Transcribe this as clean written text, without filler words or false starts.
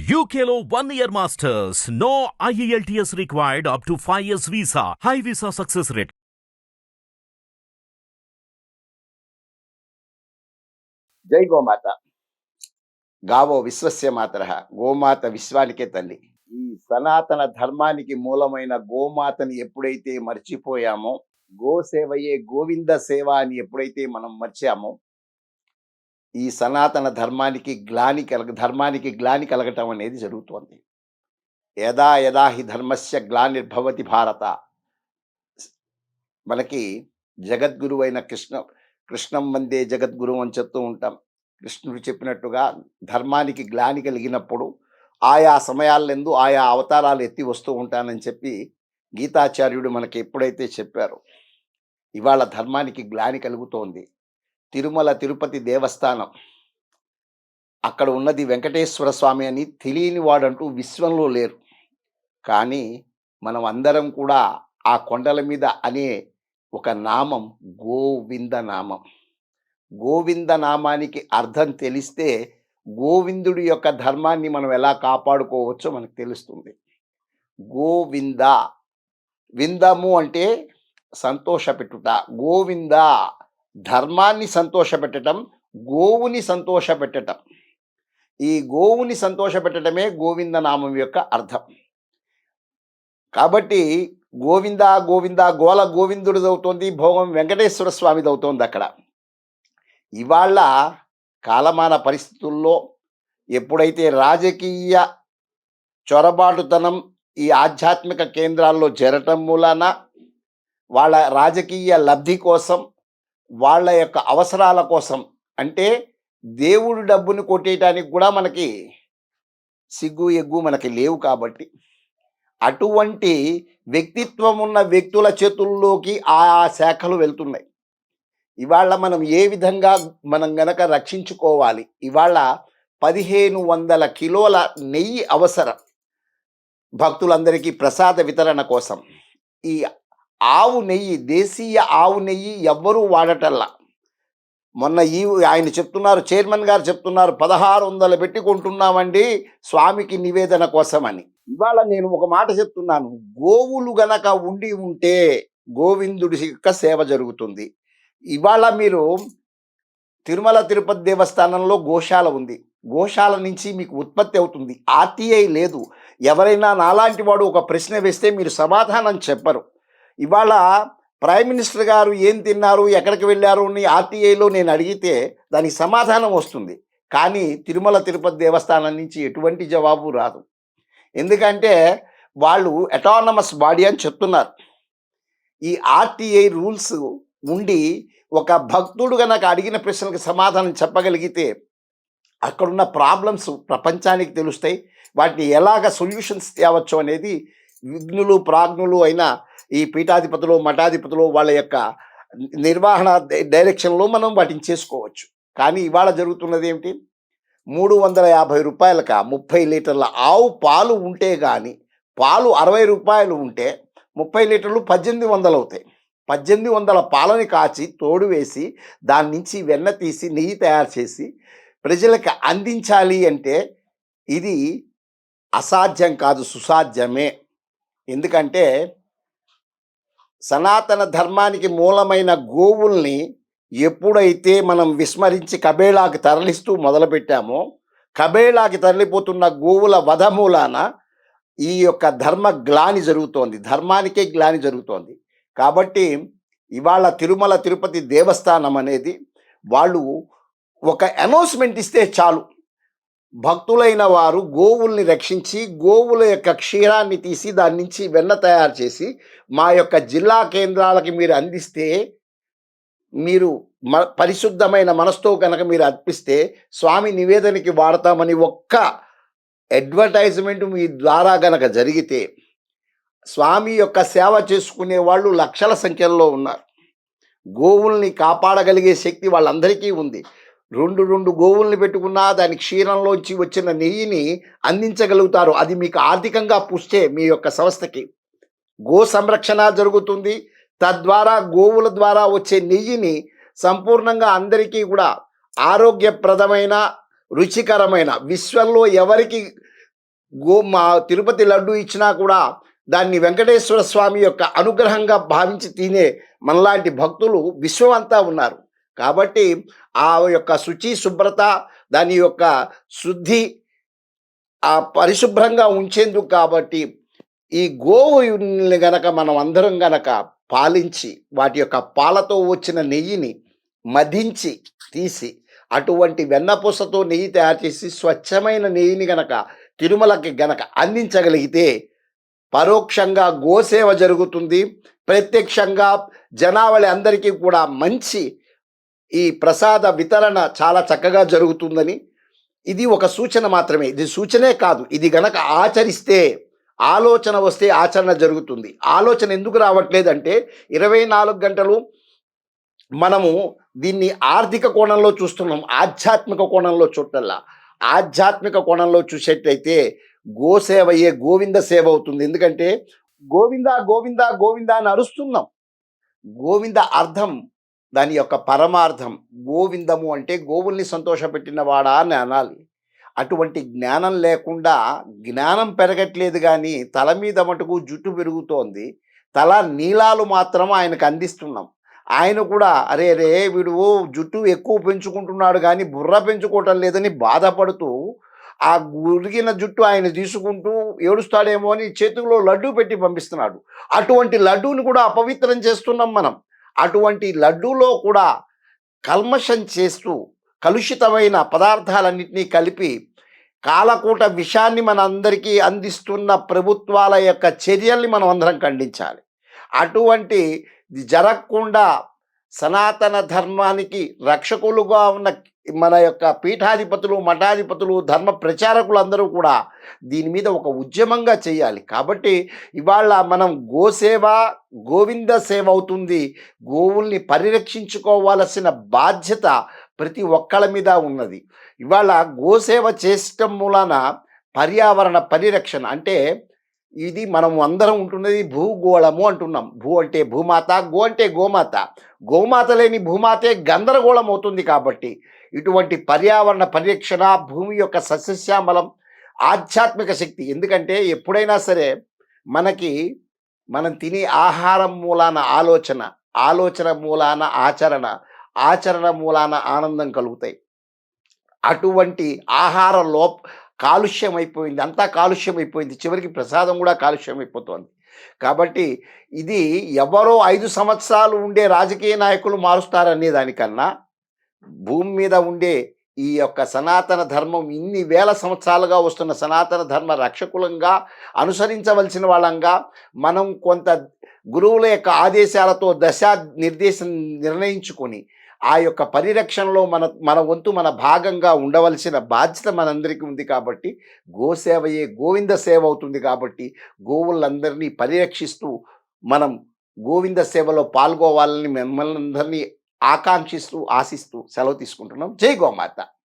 UKLO 1 year masters. No IELTS required up to 5 years visa. High visa success rate. జై గోమాత. గావో విశ్వస్య మాతరః. గోమాత విశ్వానికే తల్లి. ఈ సనాతన ధర్మానికి మూలమైన గోమాతని ఎప్పుడైతే మర్చిపోయామో, గోసేవయే గోవింద సేవ అని ఎప్పుడైతే మనం మర్చామో, ఈ సనాతన ధర్మానికి గ్లాని కలగటం అనేది జరుగుతోంది. యదా యదా హి ధర్మస్య గ్లానిర్భవతి భారత. మనకి జగద్గురువైన కృష్ణం వందే జగద్గురు అని చెప్తూ ఉంటాం. కృష్ణుడు చెప్పినట్టుగా ధర్మానికి గ్లాని కలిగినప్పుడు ఆయా సమయాలందు ఆయా అవతారాలు ఎత్తి వస్తూ ఉంటానని చెప్పి గీతాచార్యుడు మనకి ఎప్పుడైతే చెప్పారో, ఇవాళ ధర్మానికి గ్లాని కలుగుతోంది. తిరుమల తిరుపతి దేవస్థానం, అక్కడ ఉన్నది వెంకటేశ్వర స్వామి అని తెలియని వాడంటూ విశ్వంలో లేరు. కానీ మనం అందరం కూడా ఆ కొండల మీద అనే ఒక నామం గోవింద నామం. గోవింద నామానికి అర్థం తెలిస్తే గోవిందుడి యొక్క ధర్మాన్ని మనం ఎలా కాపాడుకోవచ్చో మనకు తెలుస్తుంది. గోవింద, విందము అంటే సంతోషపెట్టుట. గోవింద ధర్మాన్ని సంతోషపెట్టడం, గోవుని సంతోషపెట్టడం. ఈ గోవుని సంతోషపెట్టడమే గోవింద నామం యొక్క అర్థం. కాబట్టి గోవింద గోవింద గోల గోవిందుడిది అవుతోంది, భోగం వెంకటేశ్వర స్వామిది అవుతోంది. అక్కడ ఇవాళ కాలమాన పరిస్థితుల్లో ఎప్పుడైతే రాజకీయ చొరబాటుతనం ఈ ఆధ్యాత్మిక కేంద్రాల్లో చేరటం మూలాన వాళ్ళ రాజకీయ లబ్ధి కోసం, వాళ్ళ యొక్క అవసరాల కోసం, అంటే దేవుడి డబ్బుని కొట్టేయటానికి కూడా మనకి సిగ్గు ఎగ్గు మనకి లేవు. కాబట్టి అటువంటి వ్యక్తిత్వం ఉన్న వ్యక్తుల చేతుల్లోకి ఆ శాఖలు వెళ్తున్నాయి. ఇవాళ మనం ఏ విధంగా మనం గనక రక్షించుకోవాలి? ఇవాళ 1500 కిలోల నెయ్యి అవసరం భక్తులందరికీ ప్రసాద వితరణ కోసం. ఈ ఆవు నెయ్యి, దేశీయ ఆవు నెయ్యి ఎవ్వరూ వాడటల్లా. మొన్న ఆయన చెప్తున్నారు, చైర్మన్ గారు చెప్తున్నారు, 1600 పెట్టి కొంటున్నామండి స్వామికి నివేదన కోసం అని. ఇవాళ నేను ఒక మాట చెప్తున్నాను, గోవులు గనక ఉంటే గోవిందుడి యొక్క సేవ జరుగుతుంది. ఇవాళ మీరు తిరుమల తిరుపతి దేవస్థానంలో గోశాల ఉంది. గోశాల నుంచి మీకు ఉత్పత్తి అవుతుంది. ఆర్టీఐ లేదు. ఎవరైనా నాలాంటి వాడు ఒక ప్రశ్న వేస్తే మీరు సమాధానం చెప్పరు. ఇవాళ ప్రైమ్ మినిస్టర్ గారు ఏం తిన్నారు, ఎక్కడికి వెళ్ళారు అని ఆర్టీఐలో నేను అడిగితే దానికి సమాధానం వస్తుంది. కానీ తిరుమల తిరుపతి దేవస్థానం నుంచి ఎటువంటి జవాబు రాదు. ఎందుకంటే వాళ్ళు అటానమస్ బాడీ అని చెప్తున్నారు. ఈ ఆర్టీఐ రూల్స్ ఉండి ఒక భక్తుడు గనక అడిగిన ప్రశ్నలకు సమాధానం చెప్పగలిగితే అక్కడున్న ప్రాబ్లమ్స్ ప్రపంచానికి తెలుస్తాయి. వాటిని ఎలాగ సొల్యూషన్స్ తేవచ్చు అనేది విఘ్నులు ప్రాజ్ఞులు అయిన ఈ పీఠాధిపతులు మఠాధిపతులు వాళ్ళ యొక్క నిర్వహణ డైరెక్షన్లో మనం వాటిని చేసుకోవచ్చు. కానీ ఇవాళ జరుగుతున్నది ఏమిటి? 350 రూపాయలక 30 లీటర్ల ఆవు పాలు ఉంటే కానీ, పాలు 60 రూపాయలు ఉంటే 30 లీటర్లు 1800 అవుతాయి. 1800 పాలని కాచి తోడు వేసి దాని నుంచి వెన్న తీసి నెయ్యి తయారు చేసి ప్రజలకు అందించాలి అంటే ఇది అసాధ్యం కాదు, సుసాధ్యమే. ఎందుకంటే సనాతన ధర్మానికి మూలమైన గోవుల్ని ఎప్పుడైతే మనం విస్మరించి కబేళాకి తరలిస్తూ మొదలుపెట్టామో, కబేళాకి తరలిపోతున్న గోవుల వధ మూలాన ఈ యొక్క ధర్మ గ్లాని జరుగుతోంది, ధర్మానికే గ్లాని జరుగుతోంది. కాబట్టి ఇవాళ తిరుమల తిరుపతి దేవస్థానం అనేది వాళ్ళు ఒక అనౌన్స్మెంట్ ఇస్తే చాలు, భక్తులైన వారు గోవుల్ని రక్షించి గోవుల యొక్క క్షీరాన్ని తీసి దాని నుంచి వెన్న తయారు చేసి మా యొక్క జిల్లా కేంద్రాలకి మీరు అందిస్తే, మీరు పరిశుద్ధమైన మనసుతో కనుక మీరు అర్పిస్తే స్వామి నివేదనకి వాడతామని ఒక్క అడ్వర్టైజ్మెంట్ మీ ద్వారా గనక జరిగితే స్వామి యొక్క సేవ చేసుకునే వాళ్ళు లక్షల సంఖ్యలో ఉన్నారు. గోవుల్ని కాపాడగలిగే శక్తి వాళ్ళందరికీ ఉంది. రెండు గోవుల్ని పెట్టుకున్నా దాని క్షీరంలోంచి వచ్చిన నెయ్యిని అందించగలుగుతారు. అది మీకు ఆర్థికంగా పుష్టే మీ యొక్క సంస్థకి. గో సంరక్షణ జరుగుతుంది. తద్వారా గోవుల ద్వారా వచ్చే నెయ్యిని సంపూర్ణంగా అందరికీ కూడా ఆరోగ్యప్రదమైన రుచికరమైన, విశ్వంలో ఎవరికి మా తిరుపతి లడ్డు ఇచ్చినా కూడా దాన్ని వెంకటేశ్వర స్వామి యొక్క అనుగ్రహంగా భావించి తినే మనలాంటి భక్తులు విశ్వం అంతా ఉన్నారు. కాబట్టి ఆ యొక్క శుచి, శుభ్రత, దాని యొక్క శుద్ధి పరిశుభ్రంగా ఉంచేందుకు కాబట్టి ఈ గోవుల్ని గనక మనం అందరం గనక పాలించి వాటి యొక్క పాలతో వచ్చిన నెయ్యిని మధించి తీసి అటువంటి వెన్నపూసతో నెయ్యి తయారు చేసి స్వచ్ఛమైన నెయ్యిని గనక తిరుమలకి గనక అందించగలిగితే పరోక్షంగా గోసేవ జరుగుతుంది. ప్రత్యక్షంగా జనావళి అందరికీ కూడా మంచి ఈ ప్రసాద వితరణ చాలా చక్కగా జరుగుతుందని, ఇది ఒక సూచన మాత్రమే. ఇది సూచనే కాదు, ఇది గనక ఆచరిస్తే, ఆలోచన వస్తే ఆచరణ జరుగుతుంది. ఆలోచన ఎందుకు రావట్లేదంటే 24 గంటలు మనము దీన్ని ఆర్థిక కోణంలో చూస్తున్నాం, ఆధ్యాత్మిక కోణంలో చూడటల్లా. ఆధ్యాత్మిక కోణంలో చూసేటైతే గోసేవయే గోవింద సేవ అవుతుంది. ఎందుకంటే గోవింద గోవింద గోవింద అని అరుస్తున్నాం. గోవింద అర్థం, దాని యొక్క పరమార్థం, గోవిందము అంటే గోవుల్ని సంతోషపెట్టినవాడా అని అనాలి. అటువంటి జ్ఞానం లేకుండా జ్ఞానం పెరగట్లేదు, కానీ తల మీద మటుకు జుట్టు పెరుగుతోంది. తల నీలాలు మాత్రం ఆయనకు అందిస్తున్నాం. ఆయన కూడా అరే రే వీడు జుట్టు ఎక్కువ పెంచుకుంటున్నాడు కానీ బుర్ర పెంచుకోవటం లేదని బాధపడుతూ ఆ గురిగిన జుట్టు ఆయన తీసుకుంటూ ఏడుస్తాడేమో అని చేతిలో లడ్డూ పెట్టి పంపిస్తున్నాడు. అటువంటి లడ్డూని కూడా అపవిత్రం చేస్తున్నాం మనం. అటువంటి లడ్డూలో కూడా కల్మషం చేస్తూ కలుషితమైన పదార్థాలన్నింటినీ కలిపి కాలకూట విషాన్ని మనందరికీ అందిస్తున్న ప్రభుత్వాల యొక్క చర్యల్ని మనం అందరం ఖండించాలి. అటువంటి జరగకుండా సనాతన ధర్మానికి రక్షకులుగా ఉన్న మన యొక్క పీఠాధిపతులు, మఠాధిపతులు, ధర్మ ప్రచారకులు అందరూ కూడా దీని మీద ఒక ఉద్యమంగా చేయాలి. కాబట్టి ఇవాళ మనం గోసేవ గోవింద సేవ అవుతుంది. గోవుల్ని పరిరక్షించుకోవాల్సిన బాధ్యత ప్రతి ఒక్కళ్ళ మీద ఉన్నది. ఇవాళ గోసేవ చేయటం మూలాన పర్యావరణ పరిరక్షణ అంటే, ఇది మనం అందరం ఉంటున్నది భూగోళము అంటున్నాం. భూ అంటే భూమాత, గో అంటే గోమాత. గోమాత లేని భూమాతే గందరగోళం అవుతుంది. కాబట్టి ఇటువంటి పర్యావరణ పరిరక్షణ, భూమి యొక్క సస్యశ్యామలం, ఆధ్యాత్మిక శక్తి. ఎందుకంటే ఎప్పుడైనా సరే మనం తినే ఆహారం మూలాన ఆలోచన, ఆలోచన మూలాన ఆచరణ, ఆచరణ మూలాన ఆనందం కలుగుతాయి. అటువంటి ఆహార కాలుష్యం అయిపోయింది, అంతా కాలుష్యం అయిపోయింది. చివరికి ప్రసాదం కూడా కాలుష్యం అయిపోతుంది. కాబట్టి ఇది ఎవరో 5 సంవత్సరాలు ఉండే రాజకీయ నాయకులు మారుస్తారనే దానికన్నా భూమి మీద ఉండే ఈ యొక్క సనాతన ధర్మం ఇన్ని వేల సంవత్సరాలుగా వస్తున్న సనాతన ధర్మ రక్షకులంగా, అనుసరించవలసిన వాళ్ళంగా మనం కొంత గురువుల యొక్క ఆదేశాలతో నిర్దేశం నిర్ణయించుకొని ఆ యొక్క పరిరక్షణలో మన వంతు, మన భాగంగా ఉండవలసిన బాధ్యత మనందరికీ ఉంది. కాబట్టి గోసేవయే గోవింద సేవ అవుతుంది. కాబట్టి గోవులందరినీ పరిరక్షిస్తూ మనం గోవింద సేవలో పాల్గొవాలని మిమ్మల్ని అందరినీ ఆకాంక్షిస్తూ, ఆశిస్తూ సెలవు తీసుకుంటున్నాం. జై గోమాత.